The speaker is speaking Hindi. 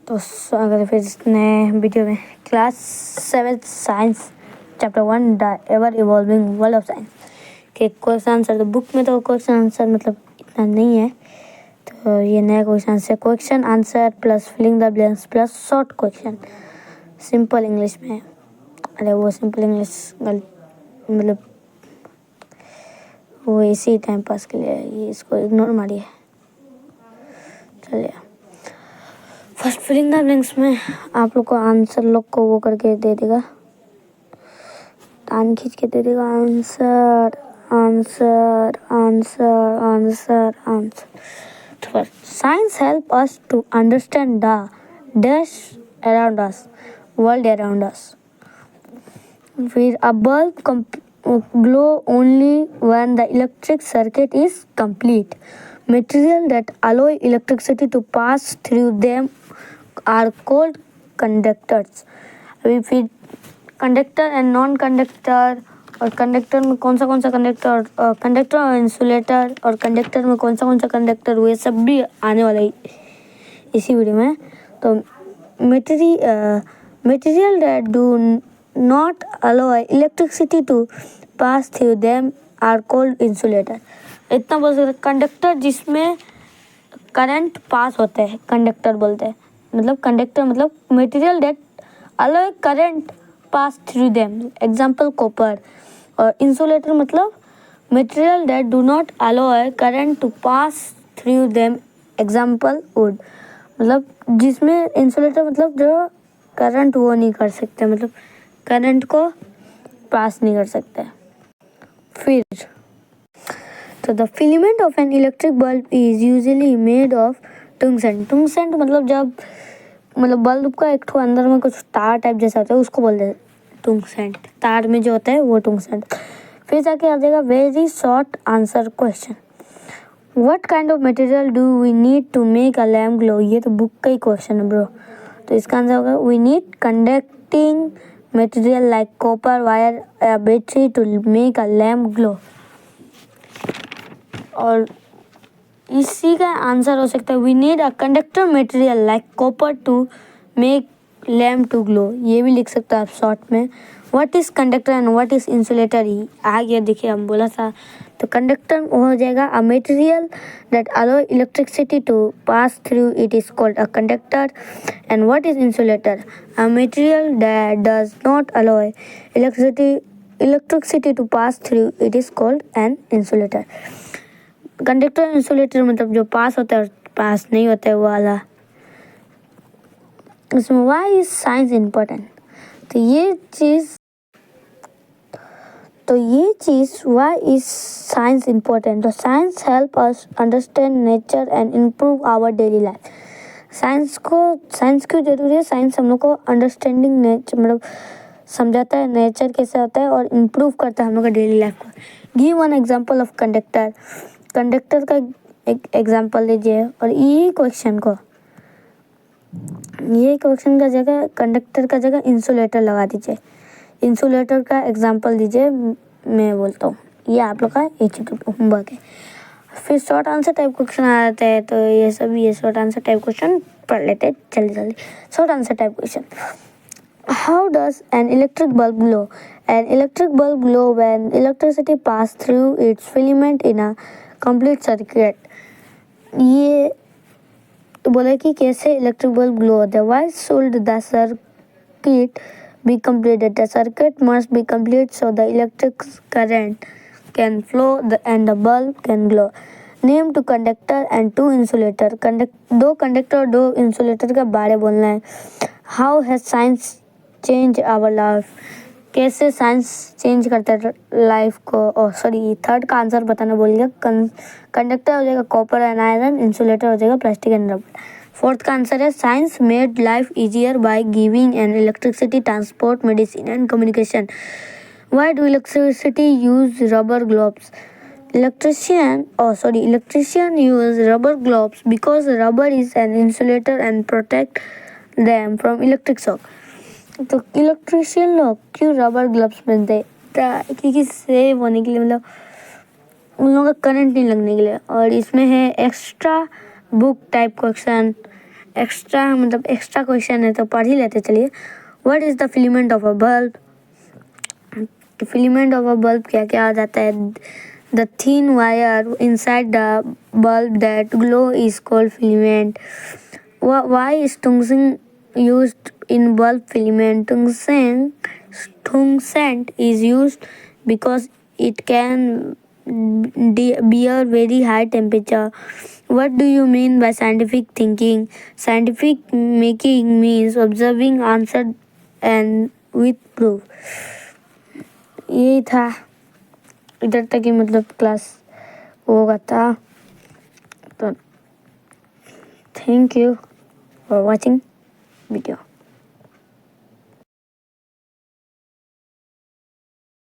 तो स्वागत है फिर नए वीडियो में। Class 7 science chapter 1 the ever evolving world of science के क्वेश्चन आंसर। तो बुक में तो क्वेश्चन आंसर मतलब इतना नहीं है, तो ये नया question answer, question answer plus filling the blanks plus short question simple English में। अरे वो सिंपल इंग्लिश मतलब वो इसी टाइम पास के लिए, ये इसको इग्नोर मारिए। चलिए फर्स्ट फिलिंग द ब्लैंक्स में आप लोग को आंसर लोग को वो करके दे देगा, टान खींच के दे देगा answer answer answer answer answer. तो first, science help us to understand the dash around us, world around us. फिर a bulb glow only when the electric circuit is complete. Material that allow electricity to pass through them are called conductors. अभी फिर कंडक्टर एंड नॉन कंडक्टर, और कंडक्टर में कौन सा कंडक्टर, कंडक्टर और इंसुलेटर, और कंडक्टर में कौन सा कंडक्टर, वो सब भी आने वाला है इसी वीडियो में। तो material that do not allow electricity to pass through them are called insulator. इतना बोल सकते, कंडक्टर जिसमें करंट पास होते हैं कंडक्टर बोलते हैं। मतलब कंडक्टर मतलब material that allow current pass through them, example copper. और इंसुलेटर मतलब material that do not allow current to pass through them, example wood. मतलब जिसमें इंसुलेटर मतलब जो करंट वो नहीं कर सकते, मतलब करंट को पास नहीं कर सकते। फिर तो the filament of an electric bulb is usually made of tungsten. Tungsten मतलब जब मतलब बल्ब का एक ठो अंदर में कुछ तार टाइप जैसा होता है, उसको बोलते हैं टंगस्टन। तार में जो होता है वो टंगस्टन। फिर जाके आ जाएगा very short answer question, what kind of material do we need to make a lamp glow. ये तो बुक का ही क्वेश्चन है ब्रो। तो इसका आंसर होगा we need conducting material like copper wire a battery to make a lamp glow। और इसी का आंसर हो सकता है we need a conductor material like copper to make lamp to glow। ये भी लिख सकते हो आप शॉर्ट में। what is conductor and what is insulator, ही आ गया। देखिए हम बोला था, तो कंडक्टर हो जाएगा a material that allow electricity to pass through it is called a conductor। and what is insulator, a material that does not allow electricity to pass through it is called an insulator। Conductor insulator मतलब जो पास होता है और पास नहीं होता है वो वाला। इसमें व्हाई इज साइंस इम्पोर्टेंट, तो ये चीज़ व्हाई इज साइंस इम्पोर्टेंट। तो science help us understand nature and improve our daily life. Science क्यों जरूरी है, साइंस हम लोग को अंडरस्टैंडिंग नेचर मतलब समझाता है नेचर कैसे होता है और इम्प्रूव करता है हम लोग का डेली लाइफ को। Give one example of conductor, conductor का एक एग्जांपल दीजिए। और ये क्वेश्चन का जगह कंडक्टर का जगह इंसुलेटर लगा दीजिए। इंसुलेटर का एग्जांपल दीजिए, मैं बोलता हूँ। ये आप लोग का होमवर्क है। फिर शॉर्ट आंसर टाइप क्वेश्चन आ जाते हैं, तो ये शॉर्ट आंसर टाइप क्वेश्चन पढ़ लेते हैं जल्दी। Short answer type question, how does an electric bulb glow. An electric bulb glow when electricity pass through it's filament in a complete circuit. ये बोले कि कैसे इलेक्ट्रिक बल्ब ग्लो होता है। Why should the circuit be completed, the circuit must be complete so the electric current can flow and the bulb can glow। name two conductor and two insulator। दो कंडक्टर और दो इंसुलेटर का बारे बोलना है। how has science changed our life, कैसे साइंस चेंज करता है लाइफ को। थर्ड का आंसर बताना बोलिएगा। कंडक्टर हो जाएगा कॉपर एंड आयरन, इंसुलेटर हो जाएगा प्लास्टिक एंड रबर। फोर्थ का आंसर है science made life easier by giving an electricity transport medicine and communication. Why do electricity use rubber gloves. Electrician use rubber gloves because rubber is an insulator and protect them from electric shock. तो इलेक्ट्रिशियन लोग क्यों रबर ग्लव्स पहनते हैं, क्योंकि सेव होने के लिए, मतलब उन लोगों का करंट नहीं लगने के लिए। और इसमें है extra book type question, extra मतलब एक्स्ट्रा क्वेश्चन है तो पढ़ ही लेते चलिए। What is the filament of a bulb? Filament of a bulb क्या क्या आ जाता है? The thin wire inside the bulb that glow is called filament. Why is tungsten used in bulb filament? Tungsten is used because it can bear very high temperature. What do you mean by scientific thinking? Scientific making means observing answer and with proof. यही था, इधर तक ही मतलब क्लास होगा था। तो thank you for watching video.